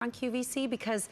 on QVC because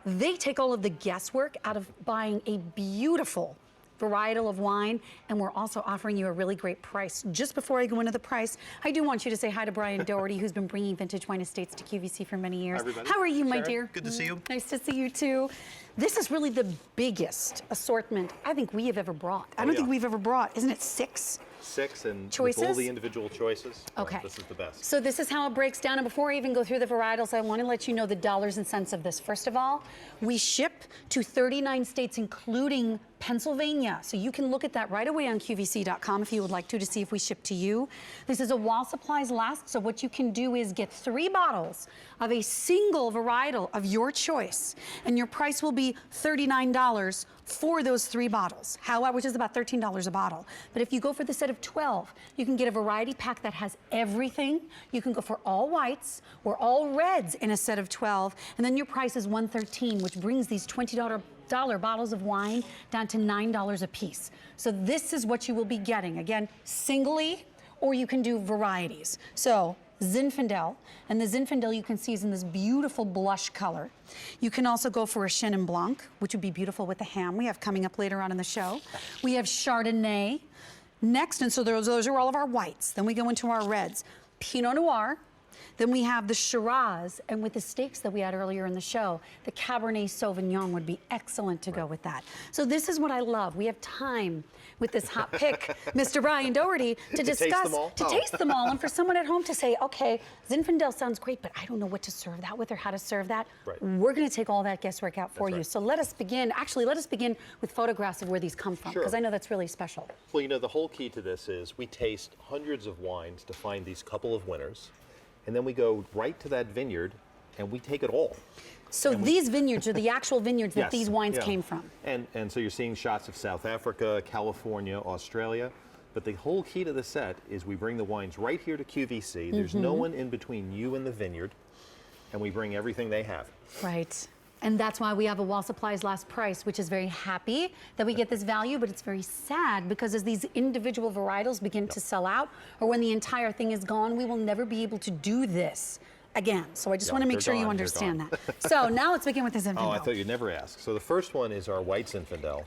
they take all of the guesswork out of buying a beautiful varietal of wine, and we're also offering you a really great price. Just before I go into the price, I do want you to say hi to Brian Doherty, who's been bringing vintage wine estates to QVC for many years. Hi, how are you, my Sharon, dear? good to see you. Nice to see you too. This is really the biggest assortment I think we have ever brought. I don't think we've ever brought, isn't it 6? 6 and choices? With all the individual choices. Okay. This is the best. So this is how it breaks down. And before I even go through the varietals, I want to let you know the dollars and cents of this. First of all, we ship to 39 states, including Pennsylvania. So you can look at that right away on QVC.com if you would like to see if we ship to you. This is a while supplies last. So what you can do is get 3 bottles of a single varietal of your choice, and your price will be $39 for those 3 bottles, which is about $13 a bottle. But if you go for the set of 12, you can get a variety pack that has everything. You can go for all whites or all reds in a set of 12, and then your price is $113, which brings these $20 bottles of wine down to $9 a piece. So this is what you will be getting. Again, singly, or you can do varieties. So Zinfandel, and the Zinfandel you can see is in this beautiful blush color. You can also go for a Chenin Blanc, which would be beautiful with the ham we have coming up later on in the show. We have Chardonnay next, and so those are all of our whites. Then we go into our reds. Pinot Noir. Then we have the Shiraz, and with the steaks that we had earlier in the show, the Cabernet Sauvignon would be excellent to go with that. So this is what I love. We have time with this hot pick, Mr. Brian Doherty, to discuss, taste them all, and for someone at home to say, okay, Zinfandel sounds great, but I don't know what to serve that with or how to serve that. Right. We're going to take all that guesswork out for you. So let us begin. Actually, let us begin with photographs of where these come from, because I know that's really special. Well, you know, the whole key to this is we taste hundreds of wines to find these couple of winners. And then we go right to that vineyard and we take it all. So these vineyards are the actual vineyards that these wines came from. And so you're seeing shots of South Africa, California, Australia. But the whole key to the set is we bring the wines right here to QVC. There's no one in between you and the vineyard. And we bring everything they have. Right. And that's why we have a while supplies last price, which is very happy that we get this value, but it's very sad because as these individual varietals begin to sell out, or when the entire thing is gone, we will never be able to do this again. So I just want to make sure you understand that. So now let's begin with the Zinfandel. Oh, I thought you'd never ask. So the first one is our white Zinfandel.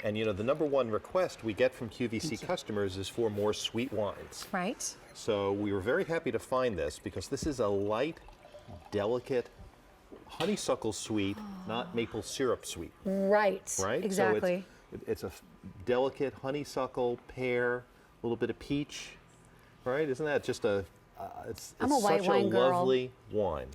And you know, the #1 request we get from QVC customers is for more sweet wines. Right. So we were very happy to find this because this is a light, delicate, honeysuckle sweet, not maple syrup sweet. Right. Right? Exactly. So it's a delicate honeysuckle, pear, a little bit of peach, right? Isn't that just it's I'm a white such wine a girl. lovely wine.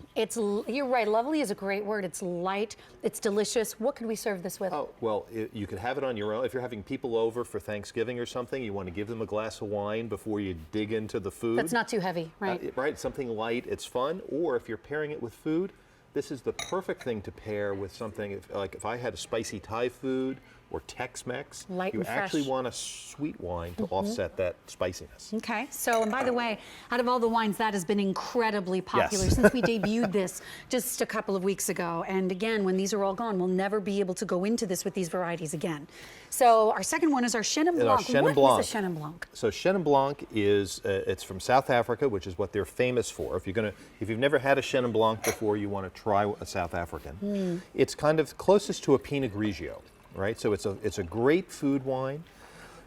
You're right, lovely is a great word. It's light, it's delicious. What could we serve this with? Oh, well, you could have it on your own. If you're having people over for Thanksgiving or something, you want to give them a glass of wine before you dig into the food. That's not too heavy, right? Right, something light, it's fun. Or if you're pairing it with food, this is the perfect thing to pair with something, if I had a spicy Thai food or Tex-Mex, Light you and actually fresh. want a sweet wine to offset that spiciness. Okay, so, and by the way, out of all the wines, that has been incredibly popular since we debuted this just a couple of weeks ago. And again, when these are all gone, we'll never be able to go into this with these varieties again. So our second one is our Chenin Blanc. What is a Chenin Blanc? So Chenin Blanc is, it's from South Africa, which is what they're famous for. If you've never had a Chenin Blanc before, you want to try a South African. It's kind of closest to a Pinot Grigio. Right, so it's a great food wine.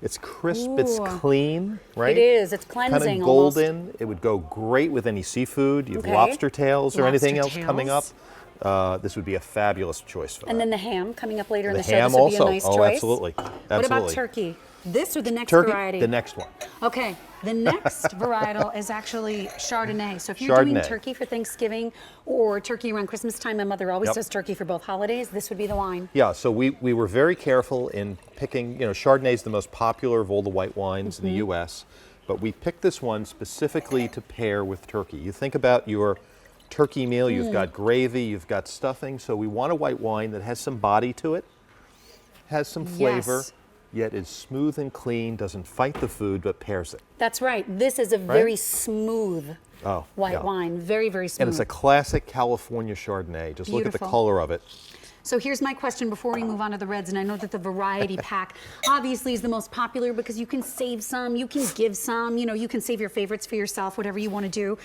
It's crisp, it's clean, right? It is, it's cleansing kind of golden. Almost. It would go great with any seafood. You have lobster tails or anything else coming up. This would be a fabulous choice for that. And then the ham coming up later in the show. Ham this would also. Be a nice choice. Absolutely. What about turkey? This or the next Turkey, variety? the next one. Okay, the next varietal is actually Chardonnay. So if you're doing turkey for Thanksgiving or turkey around Christmas time, my mother always does turkey for both holidays, this would be the wine. Yeah, so we were very careful in picking, you know, Chardonnay is the most popular of all the white wines in the U.S., but we picked this one specifically to pair with turkey. You think about your turkey meal, you've got gravy, you've got stuffing, so we want a white wine that has some body to it, has some flavor. Yet is smooth and clean, doesn't fight the food, but pairs it. That's right. This is a very smooth white wine. Very, very smooth. And it's a classic California Chardonnay. Just look at the color of it. So here's my question before we move on to the reds, and I know that the variety pack obviously is the most popular because you can save some, you can give some, you know, you can save your favorites for yourself, whatever you want to do.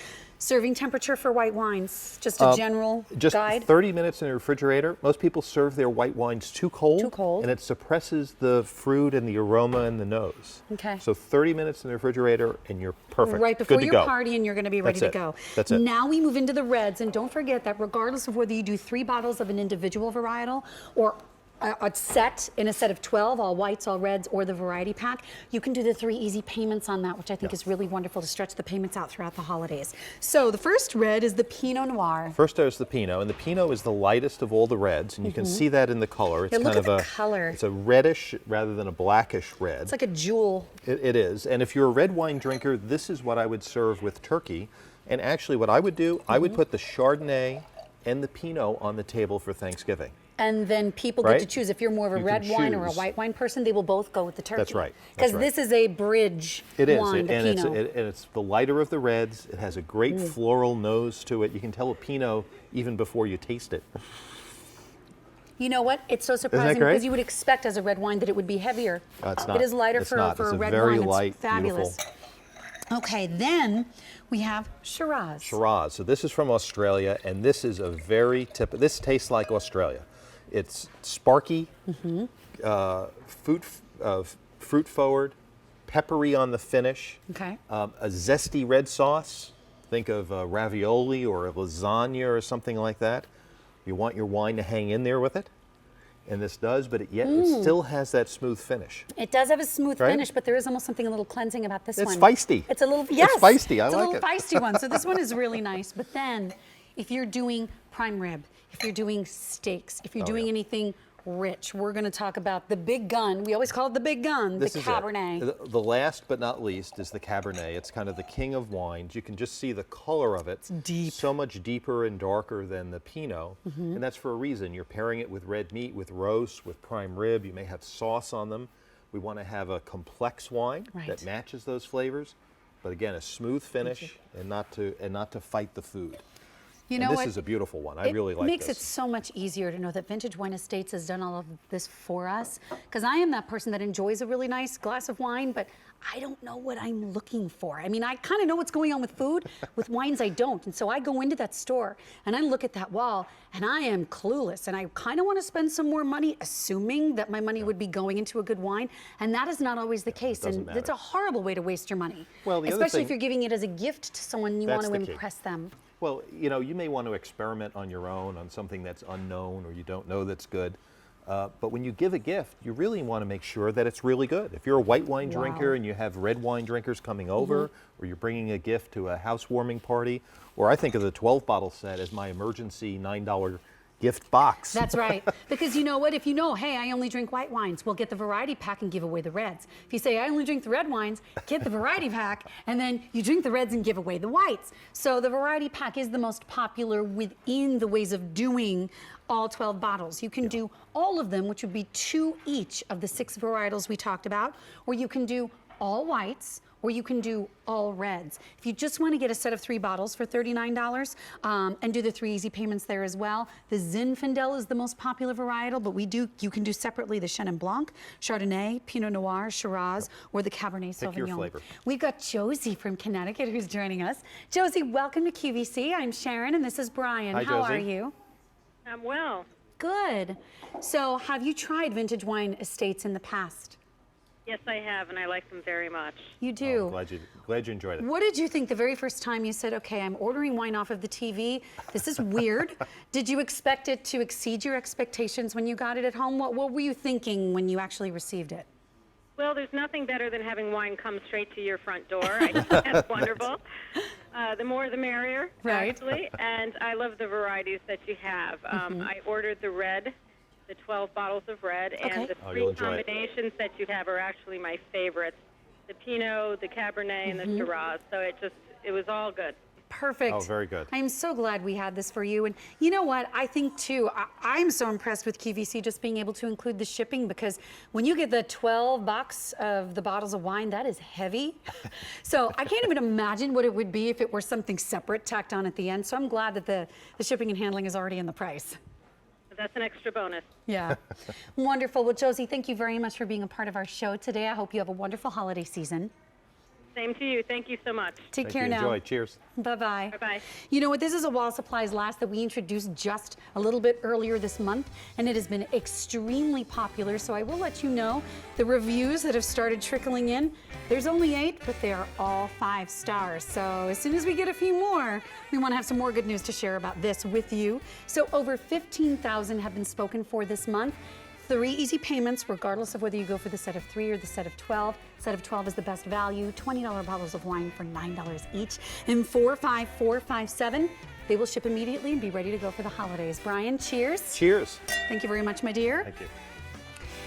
Serving temperature for white wines, just a general Just guide. 30 minutes in the refrigerator. Most people serve their white wines too cold. Too cold. And it suppresses the fruit and the aroma in the nose. Okay. So 30 minutes in the refrigerator and you're perfect. Right before Good to your go. party, and you're going to be ready That's to it. go. That's it. Now we move into the reds, and don't forget that regardless of whether you do 3 bottles of an individual varietal or a set in a set of 12, all whites, all reds, or the variety pack, you can do the 3 easy payments on that, which I think is really wonderful to stretch the payments out throughout the holidays. So the first red is the Pinot Noir. First there's the Pinot, and the Pinot is the lightest of all the reds, and you can see that in the color. It's Yeah, look kind at of the color. It's a reddish rather than a blackish red. It's like a jewel. It is, and if you're a red wine drinker, this is what I would serve with turkey. And actually what I would do, I would put the Chardonnay and the Pinot on the table for Thanksgiving. And then people get Right? to choose. If you're more of a You red can wine or a choose. white wine person, they will both go with the turkey. That's right. Because That's right. this is a bridge It is, wine, the and Pinot. it's the lighter of the reds. It has a great floral nose to it. You can tell a Pinot even before you taste it. You know what? It's so surprising great? because you would expect as a red wine that it would be heavier. It's not. It is lighter It's for, not. for It's a a red very wine. light, It's fabulous. beautiful. Okay, then we have Shiraz. Shiraz. So this is from Australia, and this is a very typical. This tastes like Australia. It's sparky, fruit forward, peppery on the finish. Okay. A zesty red sauce. Think of ravioli or a lasagna or something like that. You want your wine to hang in there with it, and this does, but it still has that smooth finish. It does have a smooth Right? finish, but there is almost something a little cleansing about this It's one. feisty. It's a little, yes. It's feisty. I it's like a little it. feisty one. So this one is really nice. But then, if you're doing prime rib, if you're doing steaks, if you're doing yeah. anything rich, we're going to talk about the big gun. We always call it the big gun, This the is Cabernet. it. The last but not least is the Cabernet. It's kind of the king of wines. You can just see the color of it. It's deep. So much deeper and darker than the Pinot. And that's for a reason. You're pairing it with red meat, with roast, with prime rib. You may have sauce on them. We want to have a complex wine that matches those flavors. But again, a smooth finish and not to fight the food. You And know this what? is a beautiful one. I really like It makes this. it so much easier to know that Vintage Wine Estates has done all of this for us. Because I am that person that enjoys a really nice glass of wine, but I don't know what I'm looking for. I mean, I kind of know what's going on with food. With wines, I don't. And so I go into that store and I look at that wall and I am clueless. And I kind of want to spend some more money, assuming that my money would be going into a good wine. And that is not always the case. doesn't And matter. it's a horrible way to waste your money. Well, the other especially if thing- you're giving it as a gift to someone you want That's to the key. impress them. Well, you know, you may want to experiment on your own on something that's unknown or you don't know that's good. But when you give a gift, you really want to make sure that it's really good. If you're a white wine drinker and you have red wine drinkers coming over, or you're bringing a gift to a housewarming party, or I think of the 12-bottle set as my emergency $9 gift box. That's right. Because you know what? If you know, hey, I only drink white wines, we'll get the variety pack and give away the reds. If you say, I only drink the red wines, get the variety pack, and then you drink the reds and give away the whites. So the variety pack is the most popular within the ways of doing all 12 bottles. You can do all of them, which would be 2 each of the 6 varietals we talked about, or you can do all whites, or you can do all reds. If you just want to get a set of 3 bottles for $39 and do the 3 easy payments there as well, the Zinfandel is the most popular varietal, but you can do separately the Chenin Blanc, Chardonnay, Pinot Noir, Shiraz, or the Cabernet Sauvignon. Pick your flavor. We've got Josie from Connecticut who's joining us. Josie, welcome to QVC. I'm Sharon and this is Brian. Hi, How Josie. are you? I'm well. Good. So have you tried Vintage Wine Estates in the past? Yes, I have, and I like them very much. You do. Glad you enjoyed it. What did you think the very first time you said, okay, I'm ordering wine off of the TV? This is weird. Did you expect it to exceed your expectations when you got it at home? What were you thinking when you actually received it? Well, there's nothing better than having wine come straight to your front door. I think that's wonderful. The more the merrier, Right. actually. And I love the varieties that you have. I ordered the red, the 12 bottles of red, Okay. and the Oh, 3 you'll enjoy it. combinations that you have are actually my favorites. The Pinot, the Cabernet, and the Shiraz. So it was all good. Perfect. Oh, very good. I'm so glad we had this for you. And you know what? I think, too, I'm so impressed with QVC just being able to include the shipping because when you get the 12 box of the bottles of wine, that is heavy. So I can't even imagine what it would be if it were something separate tacked on at the end. So I'm glad that the shipping and handling is already in the price. That's an extra bonus. Yeah. Wonderful. Well, Josie, thank you very much for being a part of our show today. I hope you have a wonderful holiday season. Same to you. Thank you so much. Take Thank care you. now. Enjoy. Cheers. Bye-bye. Bye-bye. You know what? This is a While Supplies Last that we introduced just a little bit earlier this month, and it has been extremely popular. So I will let you know the reviews that have started trickling in. There's only 8, but they are all 5 stars. So as soon as we get a few more, we want to have some more good news to share about this with you. So over 15,000 have been spoken for this month. 3 easy payments, regardless of whether you go for the set of 3 or the set of 12. Set of 12 is the best value. $20 bottles of wine for $9 each. And 45457. They will ship immediately and be ready to go for the holidays. Brian, cheers. Cheers. Thank you very much, my dear. Thank you.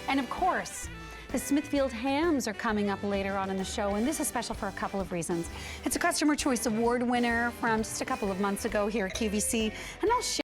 And of course, the Smithfield hams are coming up later on in the show, and this is special for a couple of reasons. It's a Customer Choice Award winner from just a couple of months ago here at QVC, and I'll share